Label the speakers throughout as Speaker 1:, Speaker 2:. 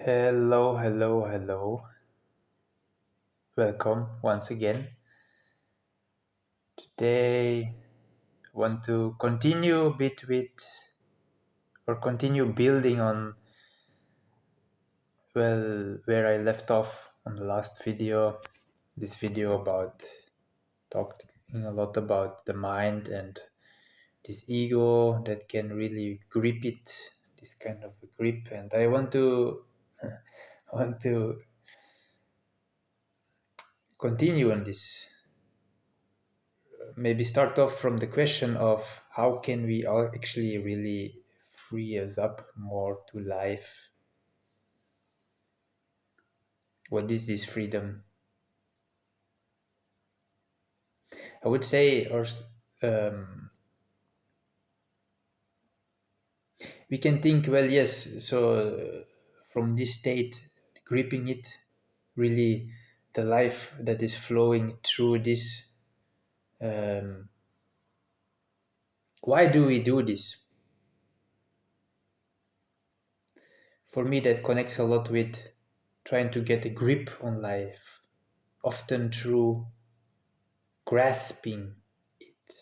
Speaker 1: Hello, hello, hello. Welcome once again. Today, I want to continue a bit with, or continue building on, where I left off on the last video. This video about talking a lot about the mind and this ego that can really grip it, this kind of a grip. And I want to, I want to continue on this. Maybe start off from the question of how can we all actually really free us up more to life? What is this freedom? I would say, or we can think, well, yes. So from this state, gripping it, really, the life that is flowing through this. Why do we do this? For me, that connects a lot with trying to get a grip on life, often through grasping it.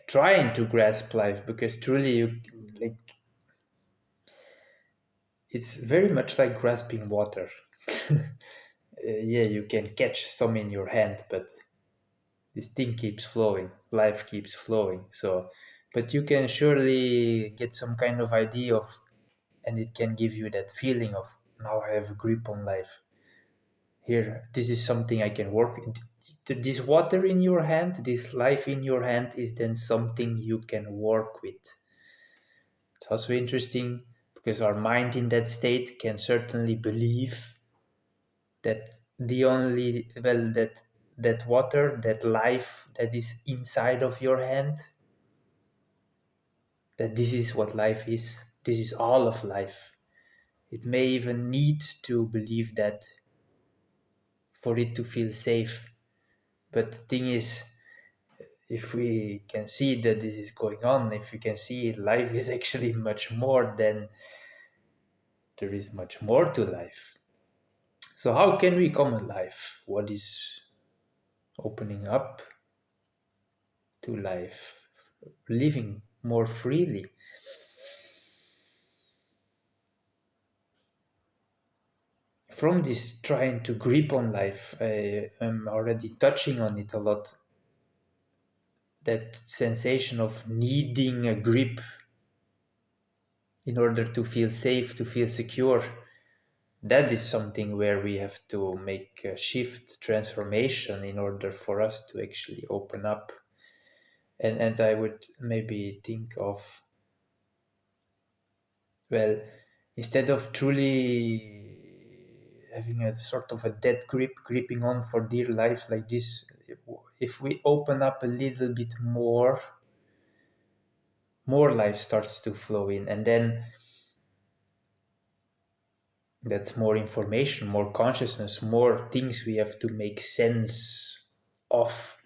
Speaker 1: trying to grasp life, because truly like it's very much like grasping water. Yeah, you can catch some in your hand, but this thing keeps flowing, life keeps flowing. So but you can surely get some kind of idea of, and it can give you that feeling of, now I have a grip on life. Here, this is something I can work with. This water in your hand, this life in your hand, is then something you can work with. It's also interesting because our mind in that state can certainly believe that the only, well, that water, that life that is inside of your hand, that this is what life is. This is all of life. It may even need to believe that for it to feel safe. But the thing is, if we can see that this is going on, if we can see life is actually much more, then there is much more to life. So how can we come alive? What is opening up to life, living more freely? From this trying to grip on life, I am already touching on it a lot. That sensation of needing a grip in order to feel safe, to feel secure. That is something where we have to make a shift, transformation, in order for us to actually open up. And I would maybe think of, well, instead of truly having a sort of a dead grip, gripping on for dear life like this, if we open up a little bit more life starts to flow in, and then that's more information, more consciousness, more things we have to make sense of,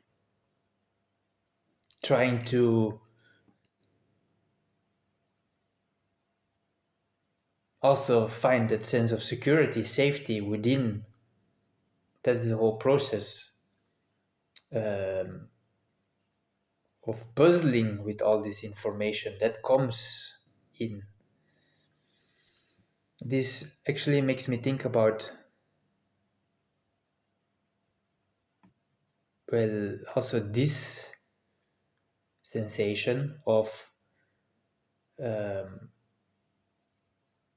Speaker 1: trying to also find that sense of security, safety within. That's the whole process um, of puzzling with all this information that comes in. This actually makes me think about, well, also this sensation of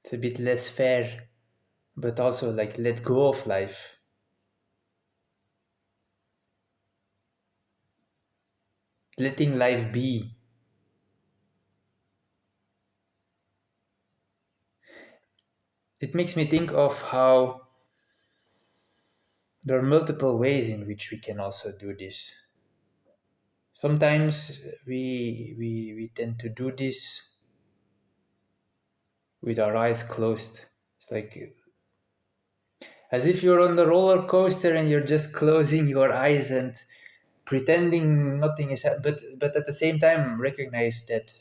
Speaker 1: it's a bit less fair, but also like let go of life. Letting life be. It makes me think of how there are multiple ways in which we can also do this. Sometimes we tend to do this with our eyes closed. It's like as if you're on the roller coaster and you're just closing your eyes and pretending nothing is happening, but at the same time recognize that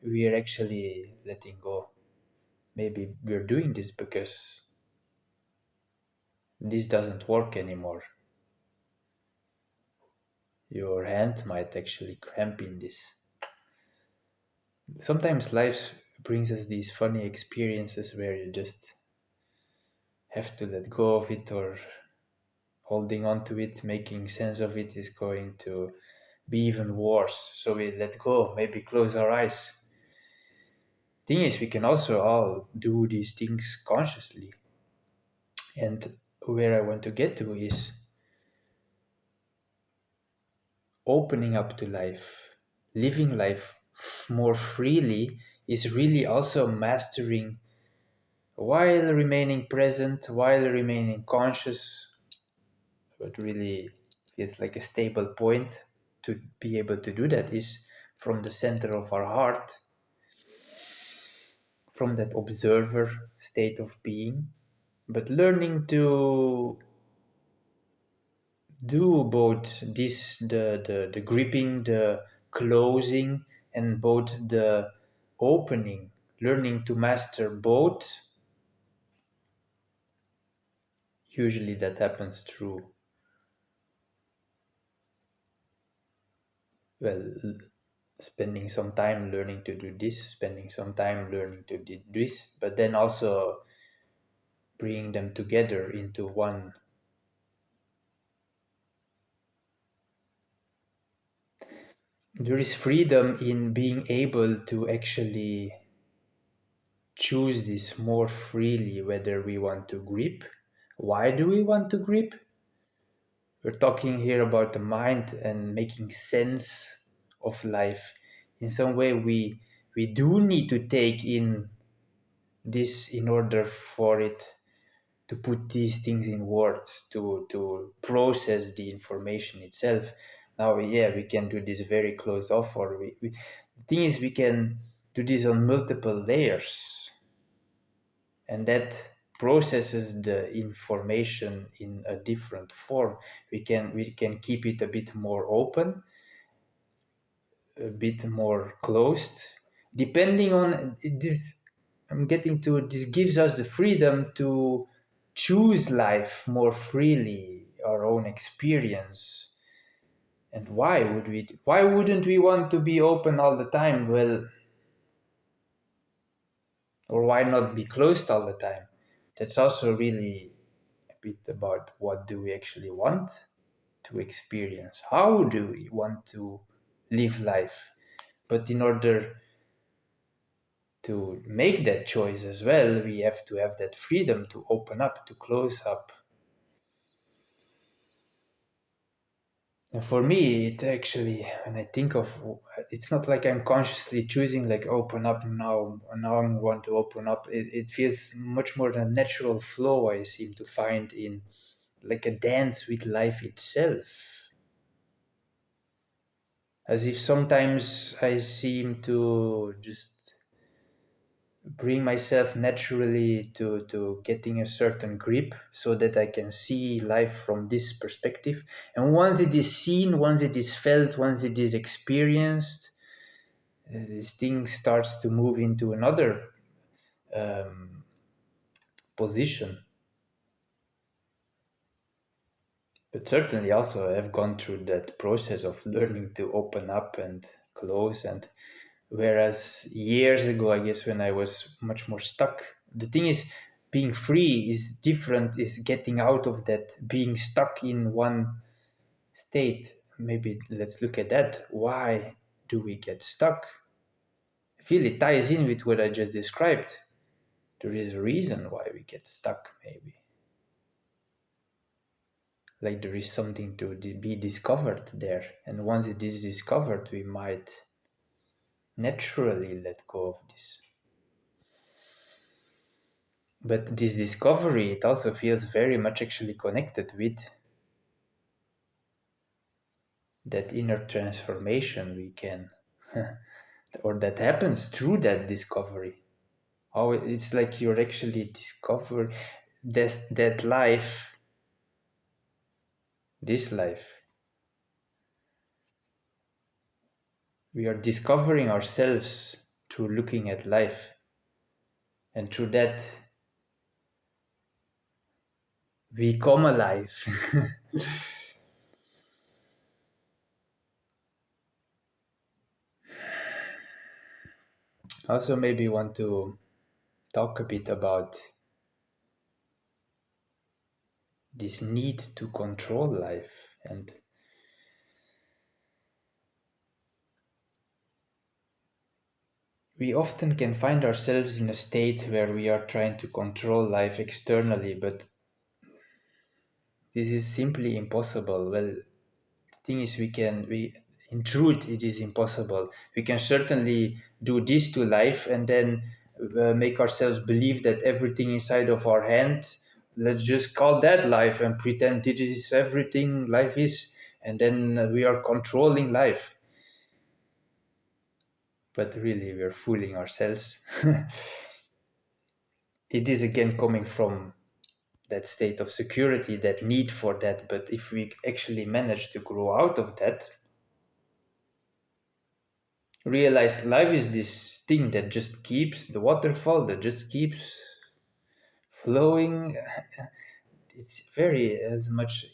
Speaker 1: we are actually letting go. maybe we're doing this because this doesn't work anymore. Your hand might actually cramp in this. Sometimes life brings us these funny experiences where you just have to let go of it, or holding on to it, making sense of it is going to be even worse. So we let go, maybe close our eyes. Thing is, we can also all do these things consciously. And where I want to get to is opening up to life, living life more freely is really also mastering while remaining present, while remaining conscious. What really feels like a stable point to be able to do that is from the center of our heart, from that observer state of being, but learning to do both this, the gripping, the closing, and both the opening, learning to master both. Usually that happens through, well, spending some time learning to do this, spending some time learning to do this, but then also bringing them together into one. There is freedom in being able to actually choose this more freely, whether we want to grip. Why do we want to grip? We're talking here about the mind and making sense of life. In some way, we do need to take in this in order for it to put these things in words, to process the information itself. Now, yeah, we can do this very close off, or the thing is, we can do this on multiple layers, and that processes the information in a different form. We can keep it a bit more open, a bit more closed, depending on this. I'm getting to this gives us the freedom to choose life more freely, our own experience. And why wouldn't we want to be open all the time? Well, or why not be closed all the time? That's also really a bit about what do we actually want to experience? How do we want to live life? But in order to make that choice as well, we have to have that freedom to open up, to close up. And for me, it actually, when I think of, it's not like I'm consciously choosing like open up now, now I want to open up. It feels much more than natural flow I seem to find in like a dance with life itself. As if sometimes I seem to just bring myself naturally to getting a certain grip so that I can see life from this perspective. And once it is seen, once it is felt, once it is experienced, this thing starts to move into another um, position. But certainly also I've gone through that process of learning to open up and close. And whereas years ago, I guess when I was much more stuck, the thing is, being free is different, is getting out of that being stuck in one state. Maybe let's look at that. Why do we get stuck? I feel it ties in with what I just described. There is a reason why we get stuck, maybe. Like there is something to be discovered there. And once it is discovered, we might naturally let go of this. But this discovery, it also feels very much actually connected with that inner transformation we can, or that happens through that discovery. How it's like you're actually discover that life, this life. We are discovering ourselves through looking at life. and through that we come alive. Also, maybe want to talk a bit about this need to control life. And we often can find ourselves in a state where we are trying to control life externally, but this is simply impossible. Well, the thing is, in truth, it is impossible. We can certainly do this to life and then make ourselves believe that everything inside of our hand, let's just call that life and pretend it is everything life is, and then we are controlling life. But really, we're fooling ourselves. It is again coming from that state of security, that need for that. But if we actually manage to grow out of that, realize life is this thing that just keeps the waterfall, that just keeps flowing. It's very as much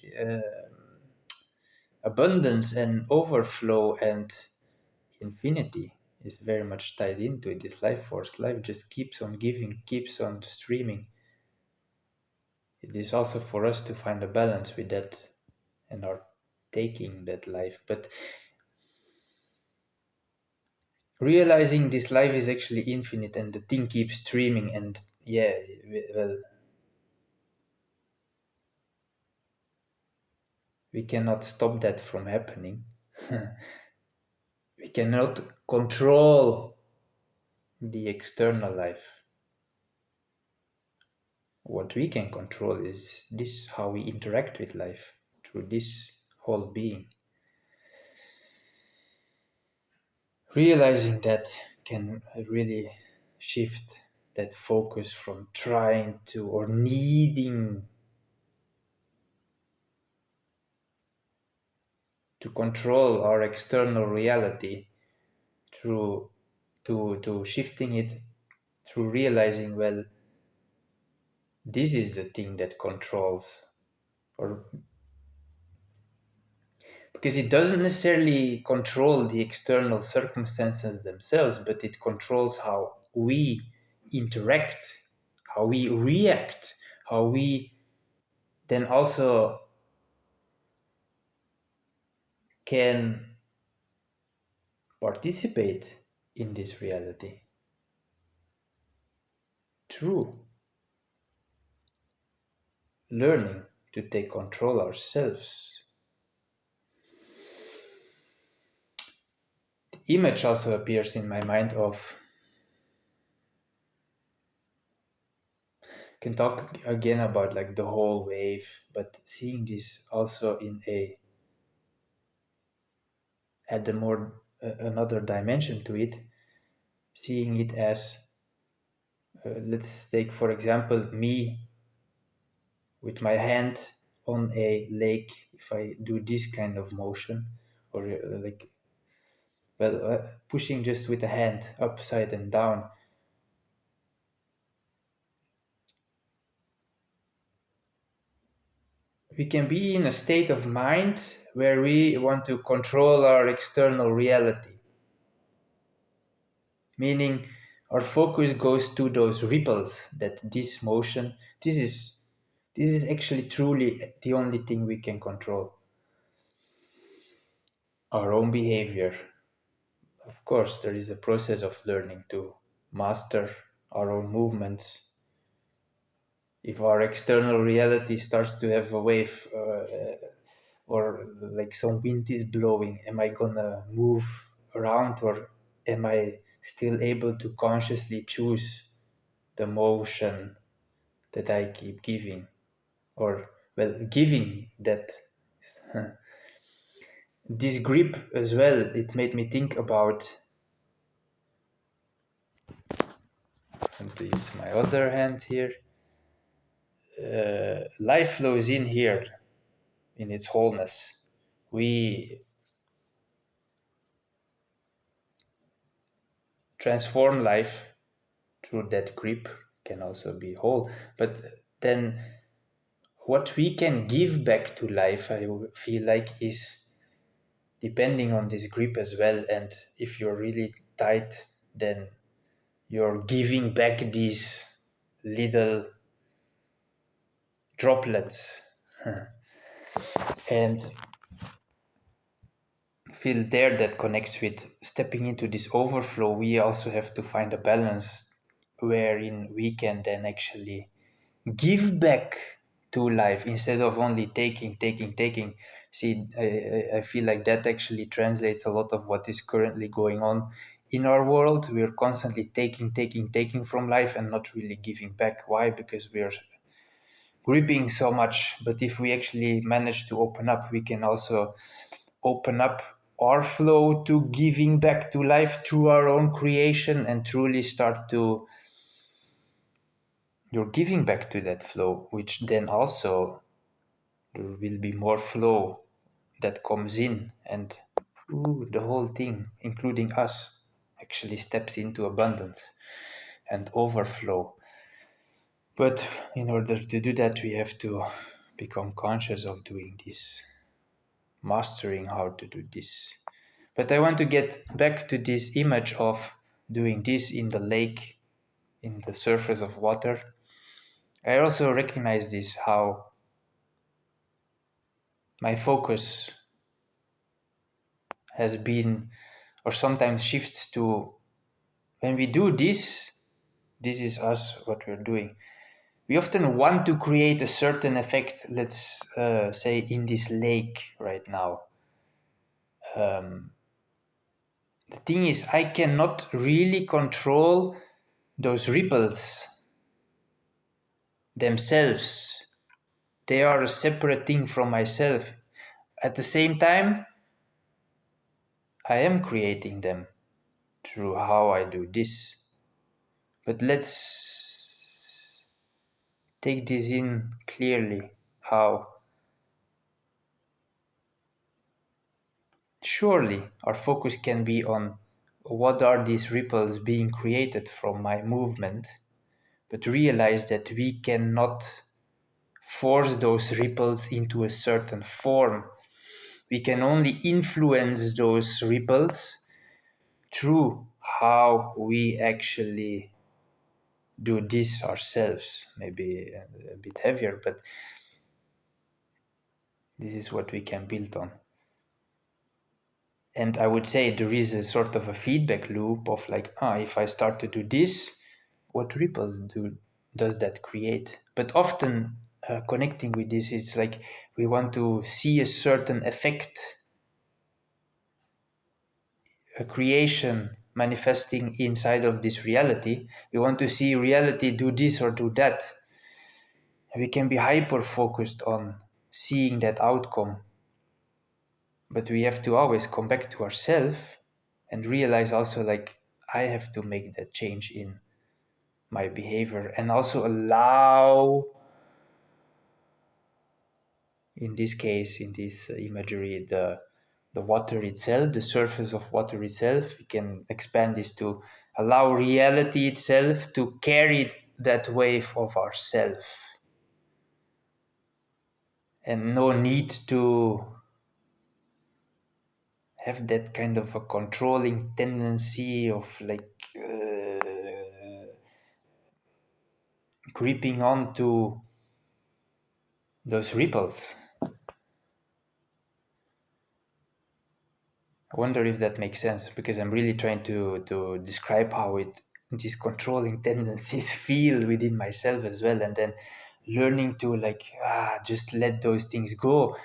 Speaker 1: abundance and overflow and infinity is very much tied into it. This life force, life just keeps on giving, keeps on streaming. It is also for us to find a balance with that and our taking that life. But realizing this life is actually infinite and the thing keeps streaming, and yeah, well, we cannot stop that from happening. We cannot control the external life. What we can control is this, how we interact with life through this whole being. Realizing that can really shift that focus from trying to or needing to control our external reality through to shifting it through realizing, well, this is the thing that controls, or because it doesn't necessarily control the external circumstances themselves, but it controls how we interact, how we react, how we then also can participate in this reality through learning to take control ourselves. The image also appears in my mind of, can talk again about like the whole wave, but seeing this also in a add a more another dimension to it, seeing it as let's take for example me with my hand on a lake. If I do this kind of motion, or like, well, pushing just with a hand upside and down, we can be in a state of mind where we want to control our external reality, meaning our focus goes to those ripples, that this motion, this is actually truly the only thing we can control, our own behavior. Of course, there is a process of learning to master our own movements. If our external reality starts to have a wave, or like some wind is blowing, am I gonna move around, or am I still able to consciously choose the motion that I keep giving? Or, well, giving that. This grip as well, it made me think about, I'm going to use my other hand here. Life flows in here in its wholeness. We transform life through that grip. can also be whole. But then what we can give back to life, I feel like, is depending on this grip as well. And if you're really tight, then you're giving back these little droplets. And feel there that connects with stepping into this overflow. We also have to find a balance wherein we can then actually give back to life instead of only taking. See, I feel like that actually translates a lot of what is currently going on in our world. We're constantly taking from life and not really giving back. Why? Because we're gripping so much. But if we actually manage to open up, we can also open up our flow to giving back to life through our own creation and truly start to you're giving back to that flow, which then also there will be more flow that comes in, and the whole thing, including us, actually steps into abundance and overflow. But in order to do that, we have to become conscious of doing this, mastering how to do this. But I want to get back to this image of doing this in the lake, in the surface of water. I also recognize this, how my focus has been, or sometimes shifts to, when we do this, this is us, what we're doing. We often want to create a certain effect, let's say in this lake right now. The thing is, I cannot really control those ripples themselves. They are a separate thing from myself. At the same time, I am creating them through how I do this. But let's take this in clearly, how surely our focus can be on what are these ripples being created from my movement, but realize that we cannot force those ripples into a certain form. We can only influence those ripples through how we actually do this ourselves. Maybe a bit heavier, but this is what we can build on. And I would say there is a sort of a feedback loop of like, if I start to do this, what ripples does that create? But often connecting with this, it's like we want to see a certain effect, a creation manifesting inside of this reality. We want to see reality do this or do that. And we can be hyper focused on seeing that outcome. But we have to always come back to ourselves and realize also, like, I have to make that change in my behavior and also allow, in this case, in this imagery, the water itself, the surface of water itself. We can expand this to allow reality itself to carry that wave of ourself, and no need to have that kind of a controlling tendency of like gripping onto those ripples. I wonder if that makes sense, because I'm really trying to describe how these controlling tendencies feel within myself as well, and then learning to like just let those things go.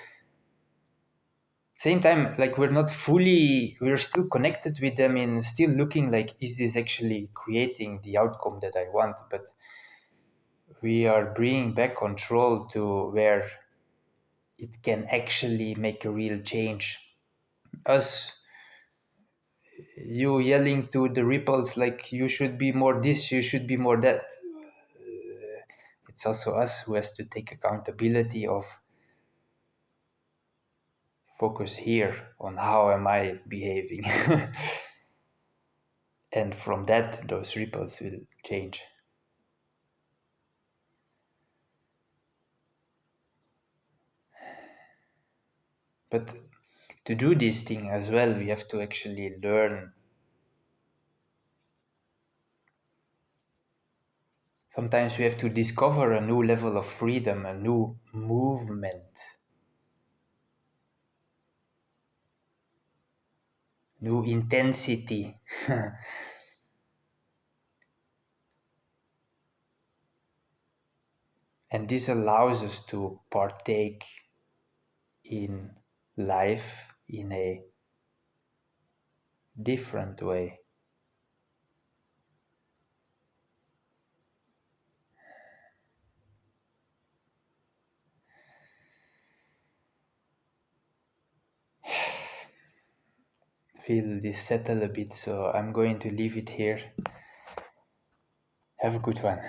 Speaker 1: Same time, like we're still connected with them, and still looking like, is this actually creating the outcome that I want? But we are bringing back control to where it can actually make a real change. Us, you yelling to the ripples like, you should be more this, you should be more that. It's also us who has to take accountability of focus here on how am I behaving. And from that, those ripples will change. But to do this thing as well, we have to actually learn. Sometimes we have to discover a new level of freedom, a new movement, new intensity. And this allows us to partake in life in a different way. Feel this settle a bit, so I'm going to leave it here. Have a good one.